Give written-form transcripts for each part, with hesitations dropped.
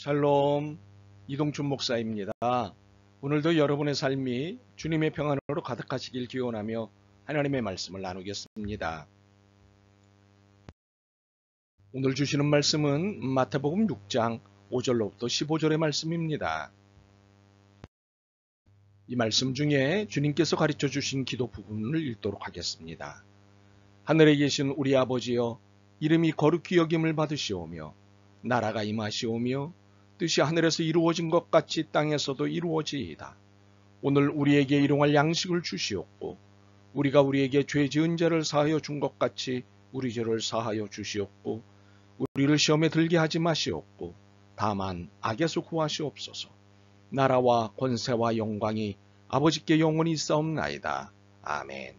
샬롬, 이동춘 목사입니다. 오늘도 여러분의 삶이 주님의 평안으로 가득하시길 기원하며 하나님의 말씀을 나누겠습니다. 오늘 주시는 말씀은 마태복음 6장 5절로부터 15절의 말씀입니다. 이 말씀 중에 주님께서 가르쳐 주신 기도 부분을 읽도록 하겠습니다. 하늘에 계신 우리 아버지여, 이름이 거룩히 여김을 받으시오며 나라가 임하시오며 뜻이 하늘에서 이루어진 것 같이 땅에서도 이루어지이다. 오늘 우리에게 일용할 양식을 주시옵고 우리가 우리에게 죄 지은 자를 사하여 준 것 같이 우리 죄를 사하여 주시옵고 우리를 시험에 들게 하지 마시옵고 다만 악에서 구하시옵소서. 나라와 권세와 영광이 아버지께 영원히 있사옵나이다. 아멘.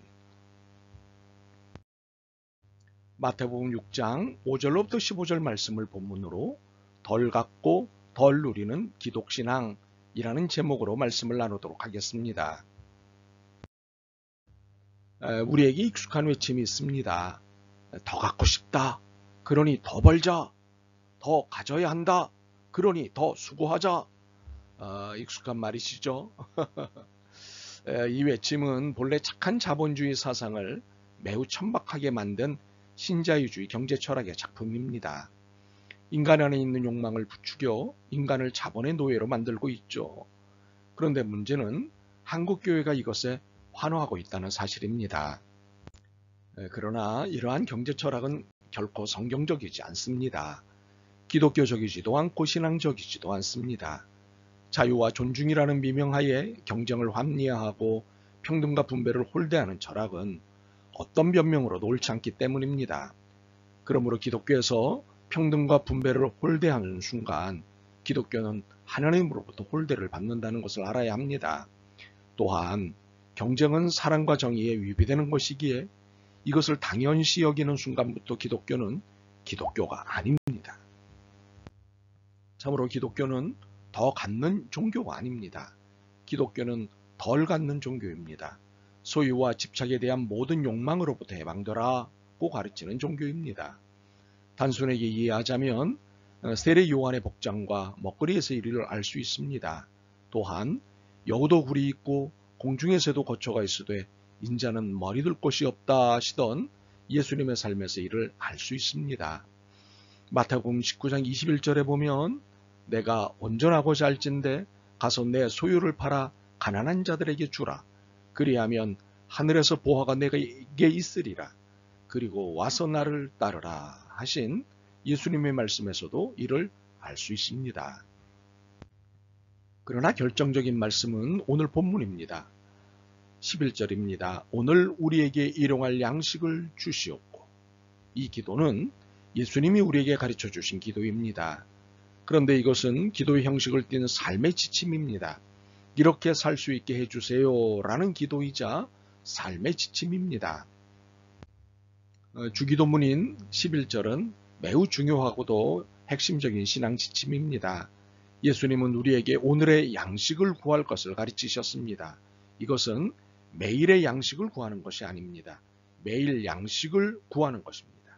마태복음 6장 5절로부터 15절 말씀을 본문으로 덜 갖고 덜 누리는 기독신앙이라는 제목으로 말씀을 나누도록 하겠습니다. 우리에게 익숙한 외침이 있습니다. 더 갖고 싶다. 그러니 더 벌자. 더 가져야 한다. 그러니 더 수고하자. 익숙한 말이시죠. 이 외침은 본래 착한 자본주의 사상을 매우 천박하게 만든 신자유주의 경제 철학의 작품입니다. 인간 안에 있는 욕망을 부추겨 인간을 자본의 노예로 만들고 있죠. 그런데 문제는 한국교회가 이것에 환호하고 있다는 사실입니다. 그러나 이러한 경제 철학은 결코 성경적이지 않습니다. 기독교적이지도 않고 신앙적이지도 않습니다. 자유와 존중이라는 미명하에 경쟁을 합리화하고 평등과 분배를 홀대하는 철학은 어떤 변명으로도 옳지 않기 때문입니다. 그러므로 기독교에서 평등과 분배를 홀대하는 순간 기독교는 하나님으로부터 홀대를 받는다는 것을 알아야 합니다. 또한 경쟁은 사랑과 정의에 위배되는 것이기에 이것을 당연시 여기는 순간부터 기독교는 기독교가 아닙니다. 참으로 기독교는 더 갖는 종교가 아닙니다. 기독교는 덜 갖는 종교입니다. 소유와 집착에 대한 모든 욕망으로부터 해방되라고 가르치는 종교입니다. 단순하게 이해하자면 세례 요한의 복장과 먹거리에서 이를 알 수 있습니다. 또한 여우도 굴이 있고 공중에서도 거처가 있으되 인자는 머리 둘 곳이 없다 하시던 예수님의 삶에서 이를 알 수 있습니다. 마태복음 19장 21절에 보면 내가 온전하고자 할진대 가서 내 소유를 팔아 가난한 자들에게 주라. 그리하면 하늘에서 보화가 내게 있으리라. 그리고 와서 나를 따르라 하신 예수님의 말씀에서도 이를 알 수 있습니다. 그러나 결정적인 말씀은 오늘 본문입니다. 11절입니다. 오늘 우리에게 일용할 양식을 주시옵고. 이 기도는 예수님이 우리에게 가르쳐 주신 기도입니다. 그런데 이것은 기도의 형식을 띤 삶의 지침입니다. 이렇게 살 수 있게 해주세요 라는 기도이자 삶의 지침입니다. 주기도문인 11절은 매우 중요하고도 핵심적인 신앙 지침입니다. 예수님은 우리에게 오늘의 양식을 구할 것을 가르치셨습니다. 이것은 매일의 양식을 구하는 것이 아닙니다. 매일 양식을 구하는 것입니다.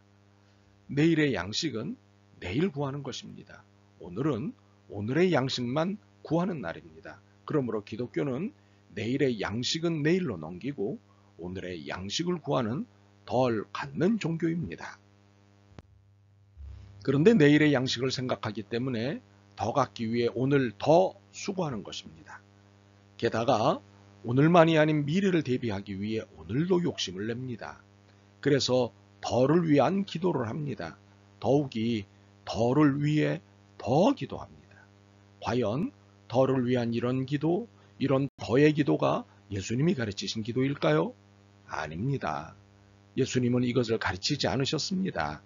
내일의 양식은 내일 구하는 것입니다. 오늘은 오늘의 양식만 구하는 날입니다. 그러므로 기독교는 내일의 양식은 내일로 넘기고 오늘의 양식을 구하는 덜 갖는 종교입니다. 그런데 내일의 양식을 생각하기 때문에 더 갖기 위해 오늘 더 수고하는 것입니다. 게다가 오늘만이 아닌 미래를 대비하기 위해 오늘도 욕심을 냅니다. 그래서 더를 위한 기도를 합니다. 더욱이 더를 위해 더 기도합니다. 과연 더를 위한 이런 기도, 이런 더의 기도가 예수님이 가르치신 기도일까요? 아닙니다. 예수님은 이것을 가르치지 않으셨습니다.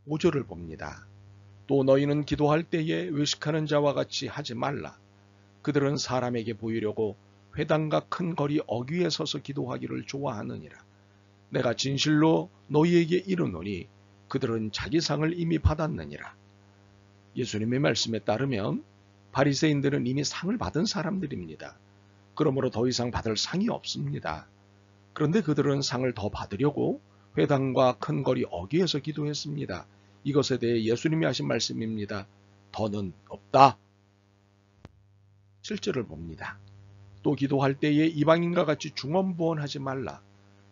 5절을 봅니다. 또 너희는 기도할 때에 외식하는 자와 같이 하지 말라. 그들은 사람에게 보이려고 회당과 큰 거리 어귀에 서서 기도하기를 좋아하느니라. 내가 진실로 너희에게 이르노니 그들은 자기 상을 이미 받았느니라. 예수님의 말씀에 따르면 바리새인들은 이미 상을 받은 사람들입니다. 그러므로 더 이상 받을 상이 없습니다. 그런데 그들은 상을 더 받으려고 회당과 큰 거리 어귀에서 기도했습니다. 이것에 대해 예수님이 하신 말씀입니다. 더는 없다. 7절을 봅니다. 또 기도할 때에 이방인과 같이 중언부언하지 말라.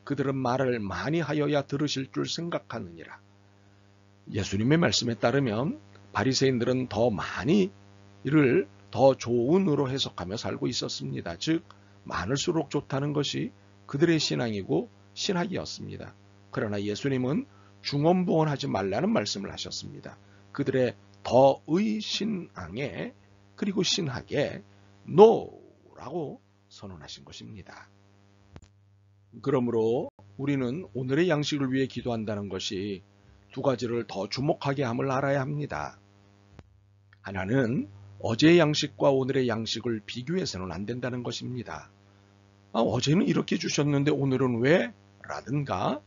그들은 말을 많이 하여야 들으실 줄 생각하느니라. 예수님의 말씀에 따르면 바리새인들은 더 많이 이를 더 좋은으로 해석하며 살고 있었습니다. 즉 많을수록 좋다는 것이 그들의 신앙이고 신학이었습니다. 그러나 예수님은 중언부언하지 말라는 말씀을 하셨습니다. 그들의 더의 신앙에 그리고 신학에 NO라고 선언하신 것입니다. 그러므로 우리는 오늘의 양식을 위해 기도한다는 것이 두 가지를 더 주목하게 함을 알아야 합니다. 하나는 어제의 양식과 오늘의 양식을 비교해서는 안 된다는 것입니다. 어제는 이렇게 주셨는데 오늘은 왜? 라든가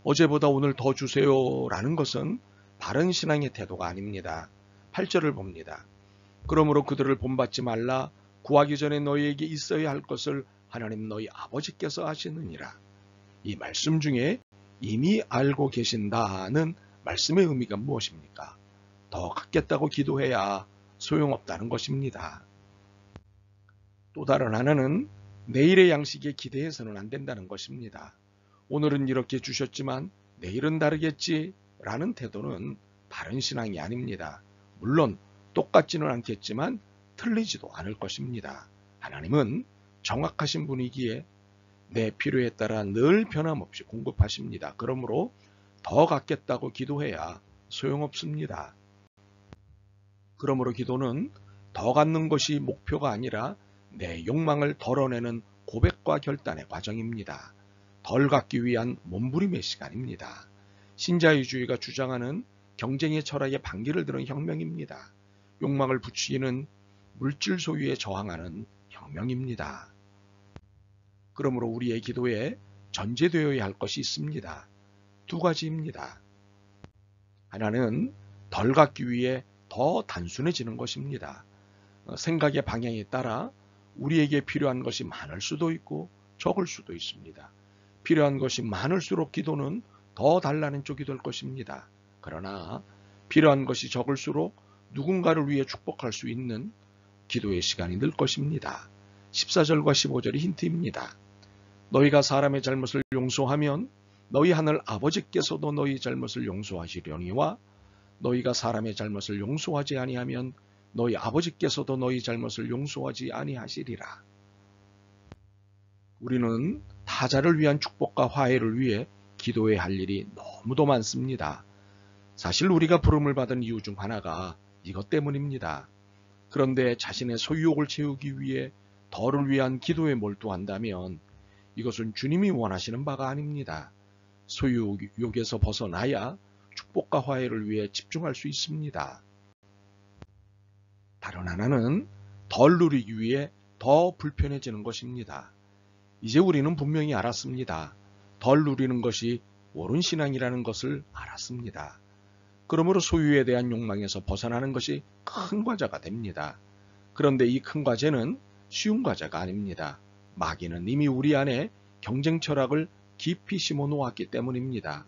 어제보다 오늘 더 주세요 라는 것은 바른 신앙의 태도가 아닙니다. 8절을 봅니다. 그러므로 그들을 본받지 말라. 구하기 전에 너희에게 있어야 할 것을 하나님 너희 아버지께서 아시느니라. 이 말씀 중에 이미 알고 계신다는 말씀의 의미가 무엇입니까? 더 갖겠다고 기도해야 소용없다는 것입니다. 또 다른 하나는 내일의 양식에 기대해서는 안 된다는 것입니다. 오늘은 이렇게 주셨지만 내일은 다르겠지 라는 태도는 바른 신앙이 아닙니다. 물론 똑같지는 않겠지만 틀리지도 않을 것입니다. 하나님은 정확하신 분이기에 내 필요에 따라 늘 변함없이 공급하십니다. 그러므로 더 갖겠다고 기도해야 소용없습니다. 그러므로 기도는 더 갖는 것이 목표가 아니라 내 욕망을 덜어내는 고백과 결단의 과정입니다. 덜 갖기 위한 몸부림의 시간입니다. 신자유주의가 주장하는 경쟁의 철학의 반기를 드는 혁명입니다. 욕망을 부추기는 물질 소유에 저항하는 혁명입니다. 그러므로 우리의 기도에 전제되어야 할 것이 있습니다. 두 가지입니다. 하나는 덜 갖기 위해 더 단순해지는 것입니다. 생각의 방향에 따라 우리에게 필요한 것이 많을 수도 있고 적을 수도 있습니다. 필요한 것이 많을수록 기도는 더 달라는 쪽이 될 것입니다. 그러나 필요한 것이 적을수록 누군가를 위해 축복할 수 있는 기도의 시간이 늘 것입니다. 14절과 15절이 힌트입니다. 너희가 사람의 잘못을 용서하면 너희 하늘 아버지께서도 너희 잘못을 용서하시려니와 너희가 사람의 잘못을 용서하지 아니하면 너희 아버지께서도 너희 잘못을 용서하지 아니하시리라. 우리는 타자를 위한 축복과 화해를 위해 기도해야 할 일이 너무도 많습니다. 사실 우리가 부름을 받은 이유 중 하나가 이것 때문입니다. 그런데 자신의 소유욕을 채우기 위해 덜을 위한 기도에 몰두한다면 이것은 주님이 원하시는 바가 아닙니다. 소유욕에서 벗어나야 축복과 화해를 위해 집중할 수 있습니다. 다른 하나는 덜 누리기 위해 더 불편해지는 것입니다. 이제 우리는 분명히 알았습니다. 덜 누리는 것이 옳은 신앙이라는 것을 알았습니다. 그러므로 소유에 대한 욕망에서 벗어나는 것이 큰 과제가 됩니다. 그런데 이 큰 과제는 쉬운 과제가 아닙니다. 마귀는 이미 우리 안에 경쟁 철학을 깊이 심어 놓았기 때문입니다.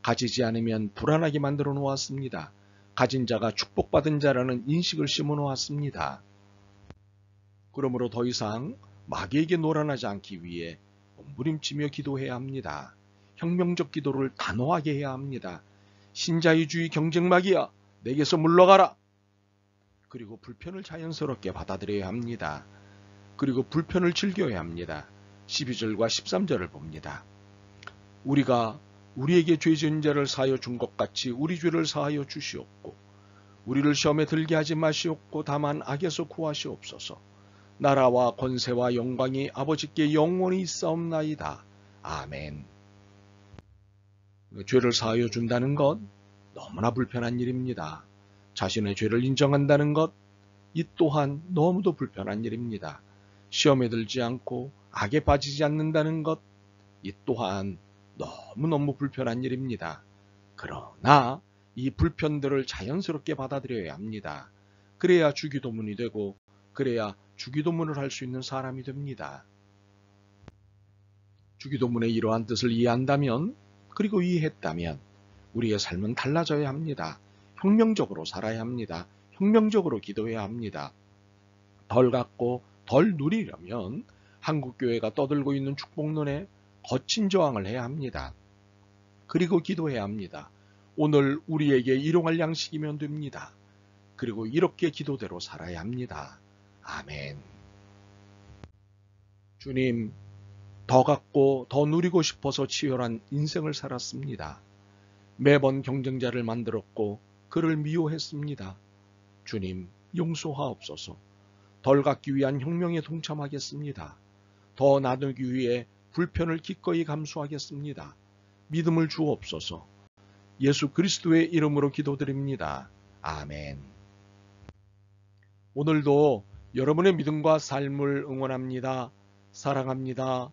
가지지 않으면 불안하게 만들어 놓았습니다. 가진 자가 축복받은 자라는 인식을 심어 놓았습니다. 그러므로 더 이상 마귀에게 놀아나지 않기 위해 몸부림치며 기도해야 합니다. 혁명적 기도를 단호하게 해야 합니다. 신자유주의 경쟁마귀야, 내게서 물러가라. 그리고 불편을 자연스럽게 받아들여야 합니다. 그리고 불편을 즐겨야 합니다. 12절과 13절을 봅니다. 우리가 우리에게 죄 지은 자를 사하여 준 것 같이 우리 죄를 사하여 주시옵고 우리를 시험에 들게 하지 마시옵고 다만 악에서 구하시옵소서. 나라와 권세와 영광이 아버지께 영원히 있사옵나이다. 아멘. 죄를 사하여 준다는 것 너무나 불편한 일입니다. 자신의 죄를 인정한다는 것, 이 또한 너무도 불편한 일입니다. 시험에 들지 않고 악에 빠지지 않는다는 것, 이 또한 너무너무 불편한 일입니다. 그러나 이 불편들을 자연스럽게 받아들여야 합니다. 그래야 주기도문이 되고 그래야 주기도문을 할 수 있는 사람이 됩니다. 주기도문의 이러한 뜻을 이해한다면 그리고 이해했다면 우리의 삶은 달라져야 합니다. 혁명적으로 살아야 합니다. 혁명적으로 기도해야 합니다. 덜 갖고 덜 누리려면 한국교회가 떠들고 있는 축복론에 거친 저항을 해야 합니다. 그리고 기도해야 합니다. 오늘 우리에게 일용할 양식이면 됩니다. 그리고 이렇게 기도대로 살아야 합니다. 아멘. 주님, 더 갖고 더 누리고 싶어서 치열한 인생을 살았습니다. 매번 경쟁자를 만들었고 그를 미워했습니다. 주님, 용서하옵소서. 덜 갖기 위한 혁명에 동참하겠습니다. 더 나누기 위해 불편을 기꺼이 감수하겠습니다. 믿음을 주옵소서. 예수 그리스도의 이름으로 기도드립니다. 아멘. 오늘도 여러분의 믿음과 삶을 응원합니다. 사랑합니다.